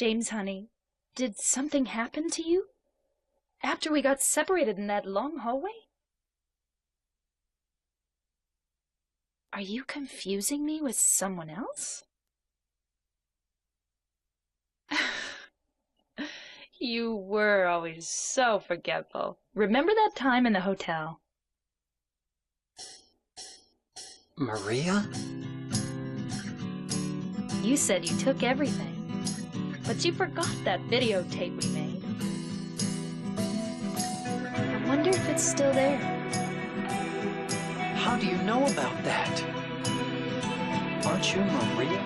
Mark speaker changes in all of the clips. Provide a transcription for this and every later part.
Speaker 1: James, honey, did something happen to you? After we got separated in that long hallway? Are you confusing me with someone else? You were always so forgetful. Remember that time in the hotel?
Speaker 2: Maria?
Speaker 1: You said you took everything, but you forgot that videotape we made. I wonder if it's still there.
Speaker 2: How do you know about that? Aren't you Maria?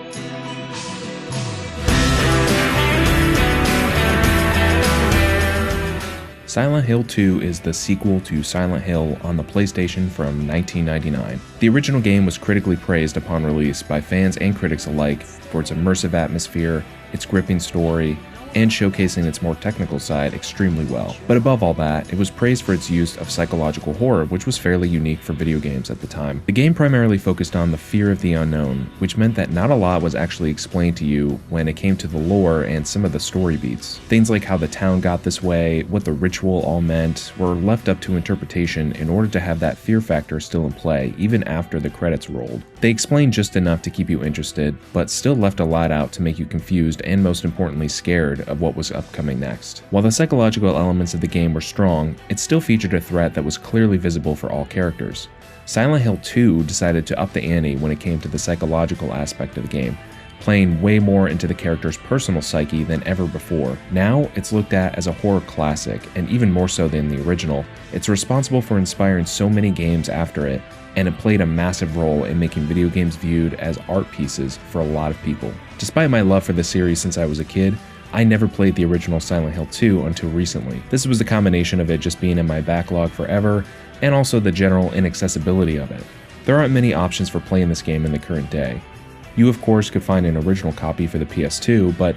Speaker 3: Silent Hill 2 is the sequel to Silent Hill on the PlayStation from 1999. The original game was critically praised upon release by fans and critics alike for its immersive atmosphere, its gripping story, and showcasing its more technical side extremely well. But above all that, it was praised for its use of psychological horror, which was fairly unique for video games at the time. The game primarily focused on the fear of the unknown, which meant that not a lot was actually explained to you when it came to the lore and some of the story beats. Things like how the town got this way, what the ritual all meant, were left up to interpretation in order to have that fear factor still in play, even after the credits rolled. They explained just enough to keep you interested, but still left a lot out to make you confused and most importantly scared of what was upcoming next. While the psychological elements of the game were strong, it still featured a threat that was clearly visible for all characters. Silent Hill 2 decided to up the ante when it came to the psychological aspect of the game, playing way more into the character's personal psyche than ever before. Now, it's looked at as a horror classic, and even more so than the original. It's responsible for inspiring so many games after it, and it played a massive role in making video games viewed as art pieces for a lot of people. Despite my love for the series since I was a kid, I never played the original Silent Hill 2 until recently. This was the combination of it just being in my backlog forever, and also the general inaccessibility of it. There aren't many options for playing this game in the current day. You of course could find an original copy for the PS2, but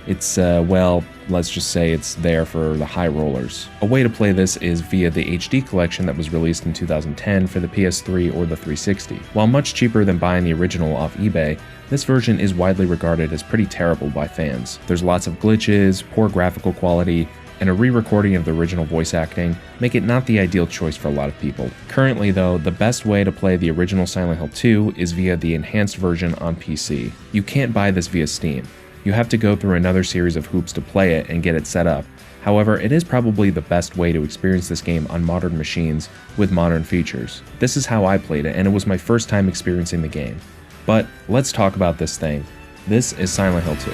Speaker 3: it's, well, let's just say it's there for the high rollers. A way to play this is via the HD collection that was released in 2010 for the PS3 or the 360. While much cheaper than buying the original off eBay, this version is widely regarded as pretty terrible by fans. There's lots of glitches, poor graphical quality, and a re-recording of the original voice acting make it not the ideal choice for a lot of people. Currently though, the best way to play the original Silent Hill 2 is via the enhanced version on PC. You can't buy this via Steam. You have to go through another series of hoops to play it and get it set up. However, it is probably the best way to experience this game on modern machines with modern features. This is how I played it, and it was my first time experiencing the game. But let's talk about this thing. This is Silent Hill 2.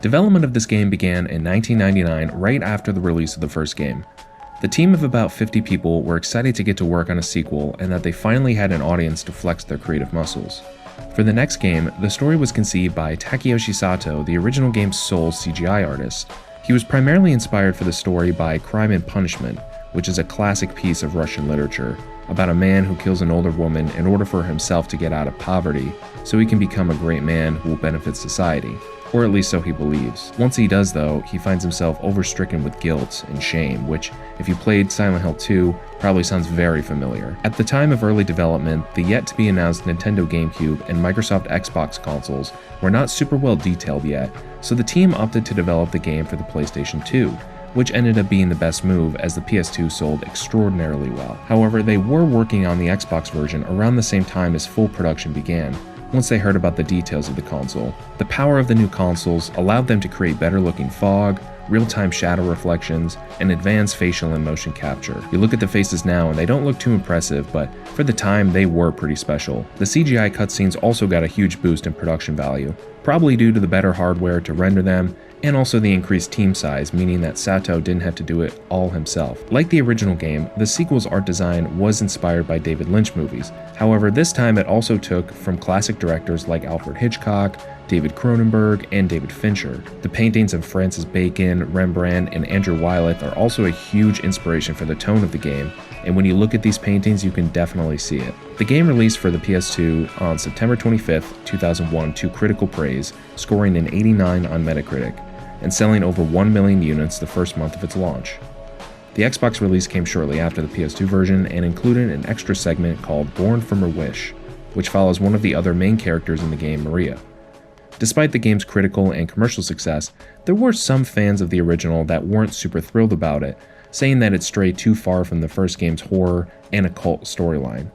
Speaker 3: Development of this game began in 1999, right after the release of the first game. The team of about 50 people were excited to get to work on a sequel and that they finally had an audience to flex their creative muscles. For the next game, the story was conceived by Takeyoshi Sato, the original game's sole CGI artist. He was primarily inspired for the story by Crime and Punishment, which is a classic piece of Russian literature, about a man who kills an older woman in order for himself to get out of poverty, so he can become a great man who will benefit society. Or at least so he believes. Once he does though, he finds himself overstricken with guilt and shame, which, if you played Silent Hill 2, probably sounds very familiar. At the time of early development, the yet-to-be-announced Nintendo GameCube and Microsoft Xbox consoles were not super well detailed yet, so the team opted to develop the game for the PlayStation 2, which ended up being the best move as the PS2 sold extraordinarily well. However, they were working on the Xbox version around the same time as full production began, once they heard about the details of the console. The power of the new consoles allowed them to create better looking fog, real-time shadow reflections, and advanced facial and motion capture. You look at the faces now and they don't look too impressive, but for the time they were pretty special. The CGI cutscenes also got a huge boost in production value, probably due to the better hardware to render them, and also the increased team size, meaning that Sato didn't have to do it all himself. Like the original game, the sequel's art design was inspired by David Lynch movies. However, this time it also took from classic directors like Alfred Hitchcock, David Cronenberg, and David Fincher. The paintings of Francis Bacon, Rembrandt, and Andrew Wyeth are also a huge inspiration for the tone of the game, and when you look at these paintings, you can definitely see it. The game released for the PS2 on September 25th, 2001 to critical praise, scoring an 89 on Metacritic, and selling over 1 million units the first month of its launch. The Xbox release came shortly after the PS2 version and included an extra segment called Born from Her Wish, which follows one of the other main characters in the game, Maria. Despite the game's critical and commercial success, there were some fans of the original that weren't super thrilled about it, saying that it strayed too far from the first game's horror and occult storyline.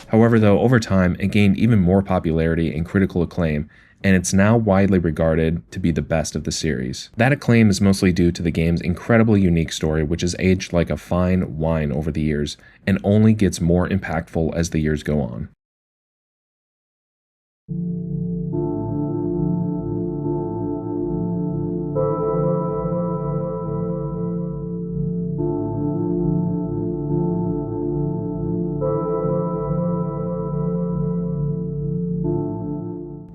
Speaker 3: However, though, over time, it gained even more popularity and critical acclaim, and it's now widely regarded to be the best of the series. That acclaim is mostly due to the game's incredibly unique story, which has aged like a fine wine over the years, and only gets more impactful as the years go on.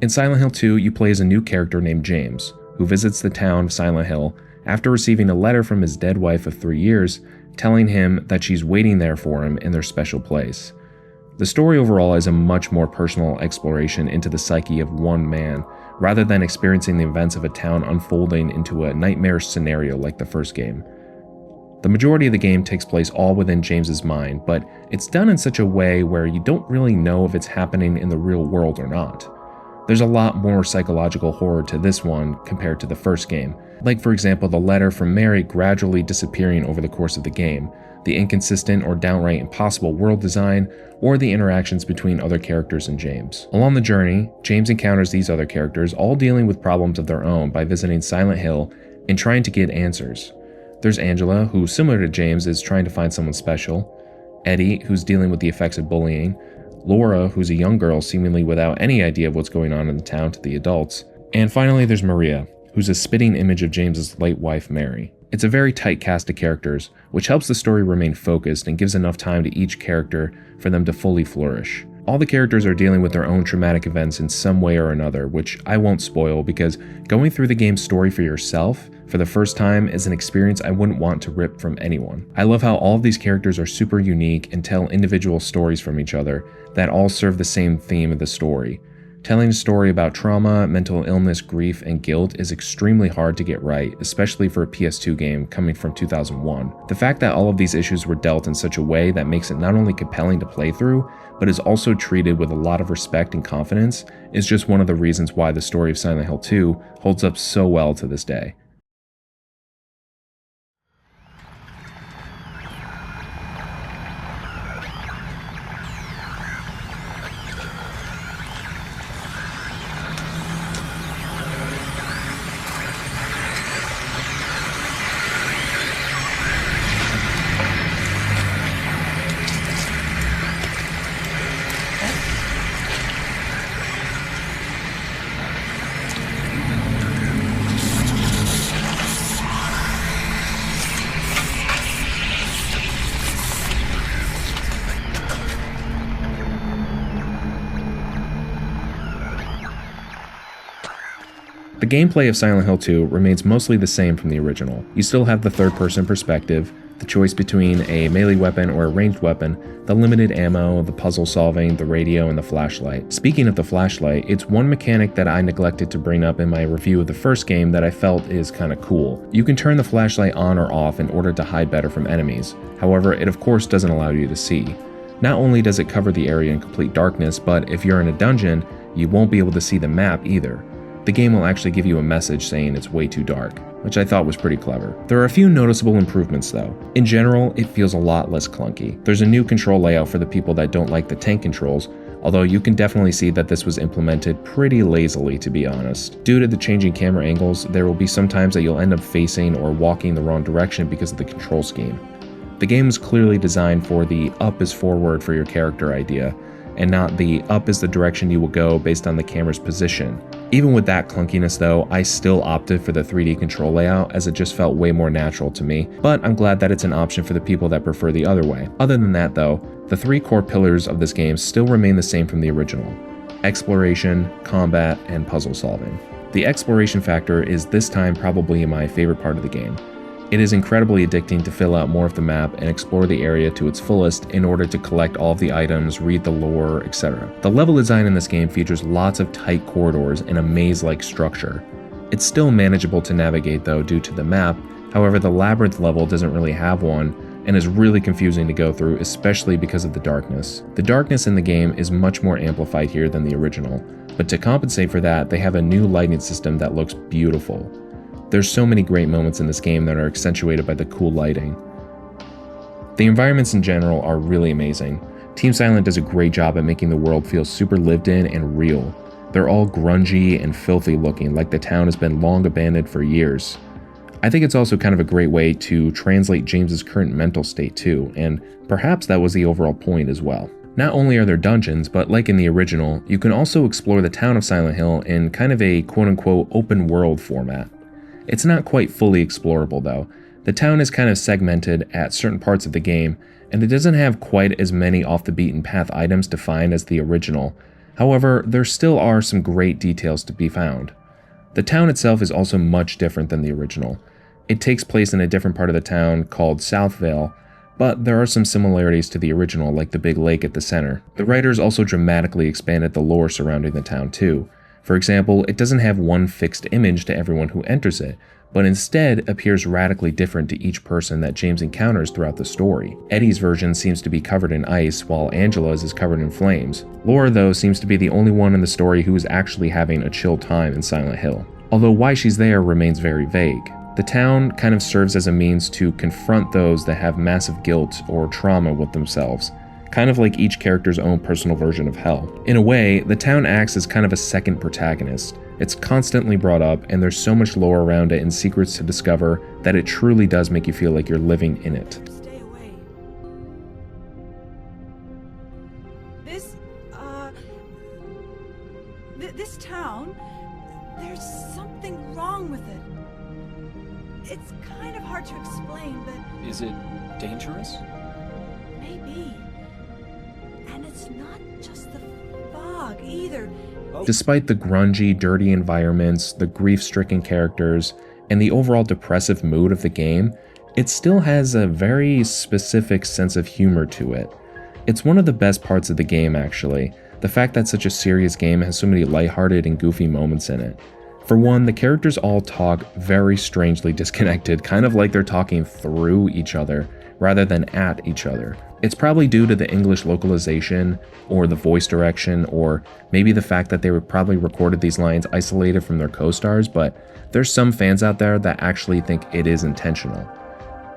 Speaker 3: In Silent Hill 2, you play as a new character named James, who visits the town of Silent Hill after receiving a letter from his dead wife of 3 years, telling him that she's waiting there for him in their special place. The story overall is a much more personal exploration into the psyche of one man, rather than experiencing the events of a town unfolding into a nightmarish scenario like the first game. The majority of the game takes place all within James's mind, but it's done in such a way where you don't really know if it's happening in the real world or not. There's a lot more psychological horror to this one compared to the first game, like for example the letter from Mary gradually disappearing over the course of the game, the inconsistent or downright impossible world design, or the interactions between other characters and James. Along the journey, James encounters these other characters, all dealing with problems of their own by visiting Silent Hill and trying to get answers. There's Angela, who, similar to James, is trying to find someone special, Eddie, who's dealing with the effects of bullying, Laura, who's a young girl seemingly without any idea of what's going on in the town to the adults, and finally there's Maria, who's a spitting image of James's late wife Mary. It's a very tight cast of characters, which helps the story remain focused and gives enough time to each character for them to fully flourish. All the characters are dealing with their own traumatic events in some way or another, which I won't spoil because going through the game's story for yourself for the first time is an experience I wouldn't want to rip from anyone. I love how all of these characters are super unique and tell individual stories from each other that all serve the same theme of the story. Telling a story about trauma, mental illness, grief, and guilt is extremely hard to get right, especially for a PS2 game coming from 2001. The fact that all of these issues were dealt in such a way that makes it not only compelling to play through, but is also treated with a lot of respect and confidence is just one of the reasons why the story of Silent Hill 2 holds up so well to this day. The gameplay of Silent Hill 2 remains mostly the same from the original. You still have the third-person perspective, the choice between a melee weapon or a ranged weapon, the limited ammo, the puzzle solving, the radio, and the flashlight. Speaking of the flashlight, it's one mechanic that I neglected to bring up in my review of the first game that I felt is kinda cool. You can turn the flashlight on or off in order to hide better from enemies. However, it of course doesn't allow you to see. Not only does it cover the area in complete darkness, but if you're in a dungeon, you won't be able to see the map either. The game will actually give you a message saying it's way too dark, which I thought was pretty clever. There are a few noticeable improvements though. In general, it feels a lot less clunky. There's a new control layout for the people that don't like the tank controls, although you can definitely see that this was implemented pretty lazily, to be honest. Due to the changing camera angles, there will be some times that you'll end up facing or walking the wrong direction because of the control scheme. The game is clearly designed for the up is forward for your character idea, and not the up is the direction you will go based on the camera's position. Even with that clunkiness though, I still opted for the 3D control layout as it just felt way more natural to me, but I'm glad that it's an option for the people that prefer the other way. Other than that though, the three core pillars of this game still remain the same from the original. exploration, combat, and puzzle solving. The exploration factor is this time probably my favorite part of the game. It is incredibly addicting to fill out more of the map and explore the area to its fullest in order to collect all of the items, read the lore, etc. The level design in this game features lots of tight corridors and a maze-like structure. It's still manageable to navigate though due to the map, however the labyrinth level doesn't really have one and is really confusing to go through, especially because of the darkness. The darkness in the game is much more amplified here than the original, but to compensate for that, they have a new lighting system that looks beautiful. There's so many great moments in this game that are accentuated by the cool lighting. The environments in general are really amazing. Team Silent does a great job at making the world feel super lived in and real. They're all grungy and filthy looking, like the town has been long abandoned for years. I think it's also kind of a great way to translate James's current mental state too, and perhaps that was the overall point as well. Not only are there dungeons, but like in the original, you can also explore the town of Silent Hill in kind of a quote-unquote open world format. It's not quite fully explorable though. The town is kind of segmented at certain parts of the game, and it doesn't have quite as many off the beaten path items to find as the original. However, there still are some great details to be found. The town itself is also much different than the original. It takes place in a different part of the town called Southvale, but there are some similarities to the original, like the big lake at the center. The writers also dramatically expanded the lore surrounding the town too. For example, it doesn't have one fixed image to everyone who enters it, but instead appears radically different to each person that James encounters throughout the story. Eddie's version seems to be covered in ice, while Angela's is covered in flames. Laura, though, seems to be the only one in the story who is actually having a chill time in Silent Hill, although why she's there remains very vague. The town kind of serves as a means to confront those that have massive guilt or trauma with themselves, kind of like each character's own personal version of hell. In a way, the town acts as kind of a second protagonist. It's constantly brought up, and there's so much lore around it and secrets to discover that it truly does make you feel like you're living in it.
Speaker 4: Stay away. This town, there's something wrong with it. It's kind of hard to explain, but...
Speaker 2: Is it dangerous?
Speaker 4: Maybe. And it's not just the fog, either.
Speaker 3: Despite the grungy, dirty environments, the grief-stricken characters, and the overall depressive mood of the game, it still has a very specific sense of humor to it. It's one of the best parts of the game, actually. The fact that such a serious game has so many lighthearted and goofy moments in it. For one, the characters all talk very strangely disconnected, kind of like they're talking through each other, rather than at each other. It's probably due to the English localization, or the voice direction, or maybe the fact that they were probably recorded these lines isolated from their co-stars, but there's some fans out there that actually think it is intentional.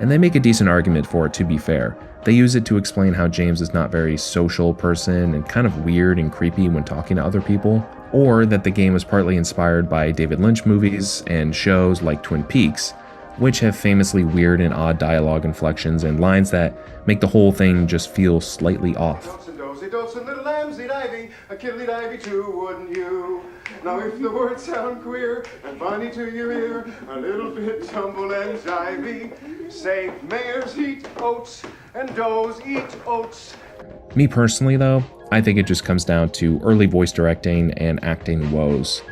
Speaker 3: And they make a decent argument for it, to be fair. They use it to explain how James is not a very social person and kind of weird and creepy when talking to other people, or that the game was partly inspired by David Lynch movies and shows like Twin Peaks, which have famously weird and odd dialogue inflections and lines that make the whole thing just feel slightly off.
Speaker 5: Little lambs eat ivy, a kid eat ivy too, wouldn't you? Now if the words sound queer and funny to your ear, a little bit tumble and jivey, say mares eat oats and does eat oats.
Speaker 3: Me personally though, I think it just comes down to early voice directing and acting woes.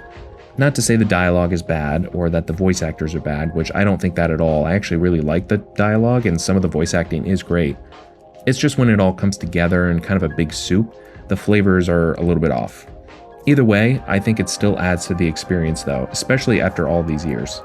Speaker 3: Not to say the dialogue is bad or that the voice actors are bad, which I don't think that at all. I actually really like the dialogue and some of the voice acting is great. It's just when it all comes together in kind of a big soup, the flavors are a little bit off. Either way, I think it still adds to the experience though, especially after all these years.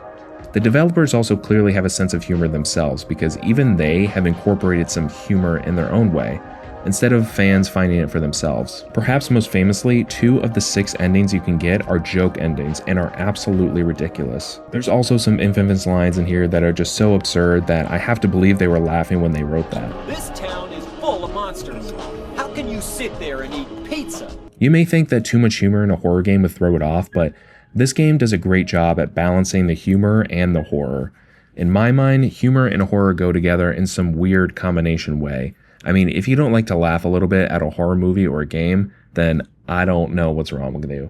Speaker 3: The developers also clearly have a sense of humor themselves because even they have incorporated some humor in their own way, instead of fans finding it for themselves. Perhaps most famously, 2 of the 6 endings you can get are joke endings and are absolutely ridiculous. There's also some infamous lines in here that are just so absurd that I have to believe they were laughing when they wrote that.
Speaker 2: This town is full of monsters. How can you sit there and eat pizza?
Speaker 3: You may think that too much humor in a horror game would throw it off, but this game does a great job at balancing the humor and the horror. In my mind, humor and horror go together in some weird combination way. I mean, if you don't like to laugh a little bit at a horror movie or a game, then I don't know what's wrong with you.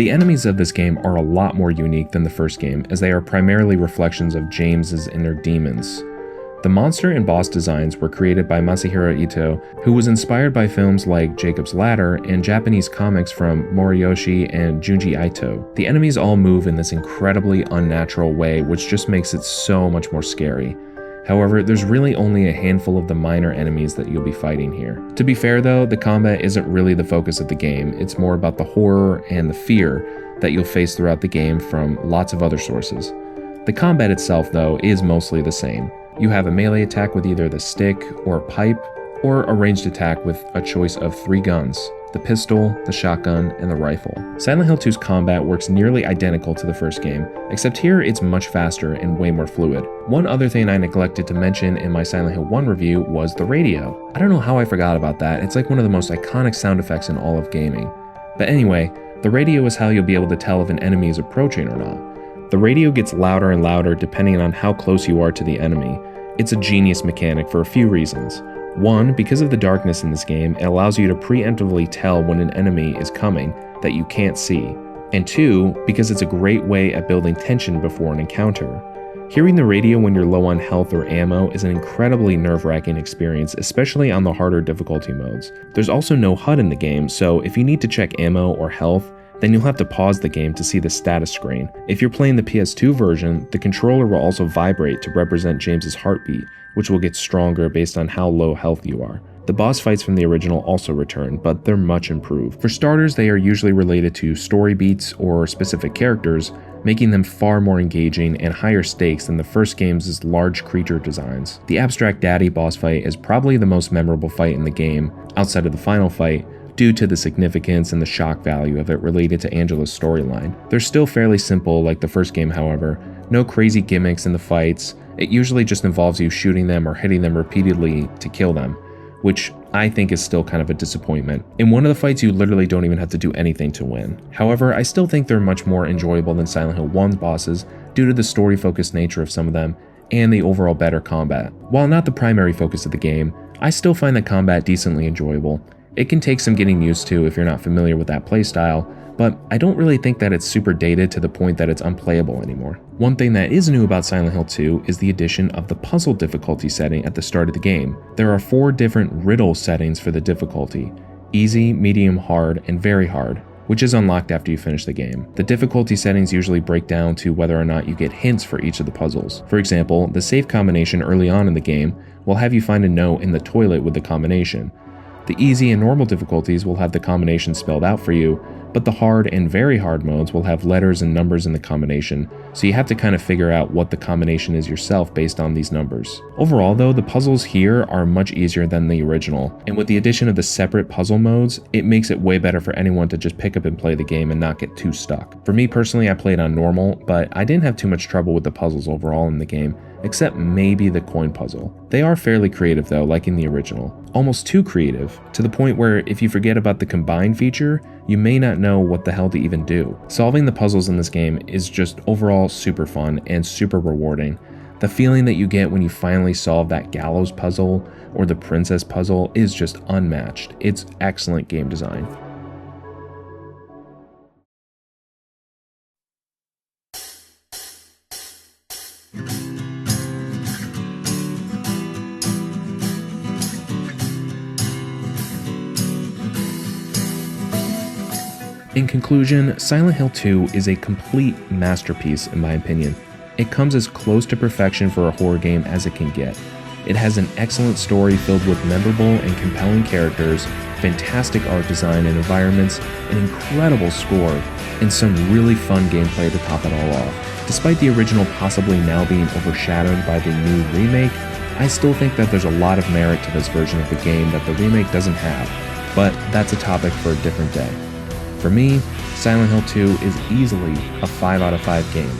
Speaker 3: The enemies of this game are a lot more unique than the first game, as they are primarily reflections of James's inner demons. The monster and boss designs were created by Masahiro Ito, who was inspired by films like Jacob's Ladder and Japanese comics from Moriyoshi and Junji Ito. The enemies all move in this incredibly unnatural way, which just makes it so much more scary. However, there's really only a handful of the minor enemies that you'll be fighting here. To be fair though, the combat isn't really the focus of the game, it's more about the horror and the fear that you'll face throughout the game from lots of other sources. The combat itself though is mostly the same. You have a melee attack with either the stick or pipe, or a ranged attack with a choice of 3 guns: the pistol, the shotgun, and the rifle. Silent Hill 2's combat works nearly identical to the first game, except here it's much faster and way more fluid. One other thing I neglected to mention in my Silent Hill 1 review was the radio. I don't know how I forgot about that, it's like one of the most iconic sound effects in all of gaming. But anyway, the radio is how you'll be able to tell if an enemy is approaching or not. The radio gets louder and louder depending on how close you are to the enemy. It's a genius mechanic for a few reasons. One, because of the darkness in this game, it allows you to preemptively tell when an enemy is coming that you can't see. And two, because it's a great way at building tension before an encounter. Hearing the radio when you're low on health or ammo is an incredibly nerve-wracking experience, especially on the harder difficulty modes. There's also no HUD in the game, so if you need to check ammo or health, then you'll have to pause the game to see the status screen. If you're playing the PS2 version, the controller will also vibrate to represent James's heartbeat, which will get stronger based on how low health you are. The boss fights from the original also return, but they're much improved. For starters, they are usually related to story beats or specific characters, making them far more engaging and higher stakes than the first game's large creature designs. The Abstract Daddy boss fight is probably the most memorable fight in the game, outside of the final fight, due to the significance and the shock value of it related to Angela's storyline. They're still fairly simple like the first game, however. No crazy gimmicks in the fights. It usually just involves you shooting them or hitting them repeatedly to kill them, which I think is still kind of a disappointment. In one of the fights, you literally don't even have to do anything to win. However, I still think they're much more enjoyable than Silent Hill 1's bosses due to the story-focused nature of some of them and the overall better combat. While not the primary focus of the game, I still find the combat decently enjoyable. It can take some getting used to if you're not familiar with that playstyle, but I don't really think that it's super dated to the point that it's unplayable anymore. One thing that is new about Silent Hill 2 is the addition of the puzzle difficulty setting at the start of the game. There are 4 different riddle settings for the difficulty: easy, medium, hard, and very hard, which is unlocked after you finish the game. The difficulty settings usually break down to whether or not you get hints for each of the puzzles. For example, the safe combination early on in the game will have you find a note in the toilet with the combination. The easy and normal difficulties will have the combination spelled out for you, but the hard and very hard modes will have letters and numbers in the combination, so you have to kind of figure out what the combination is yourself based on these numbers. Overall though, the puzzles here are much easier than the original, and with the addition of the separate puzzle modes, it makes it way better for anyone to just pick up and play the game and not get too stuck. For me personally, I played on normal, but I didn't have too much trouble with the puzzles overall in the game, except maybe the coin puzzle. They are fairly creative though, like in the original. Almost too creative, to the point where if you forget about the combine feature, you may not know what the hell to even do. Solving the puzzles in this game is just overall super fun and super rewarding. The feeling that you get when you finally solve that gallows puzzle or the princess puzzle is just unmatched. It's excellent game design. In conclusion, Silent Hill 2 is a complete masterpiece in my opinion. It comes as close to perfection for a horror game as it can get. It has an excellent story filled with memorable and compelling characters, fantastic art design and environments, an incredible score, and some really fun gameplay to top it all off. Despite the original possibly now being overshadowed by the new remake, I still think that there's a lot of merit to this version of the game that the remake doesn't have, but that's a topic for a different day. For me, Silent Hill 2 is easily a 5 out of 5 game.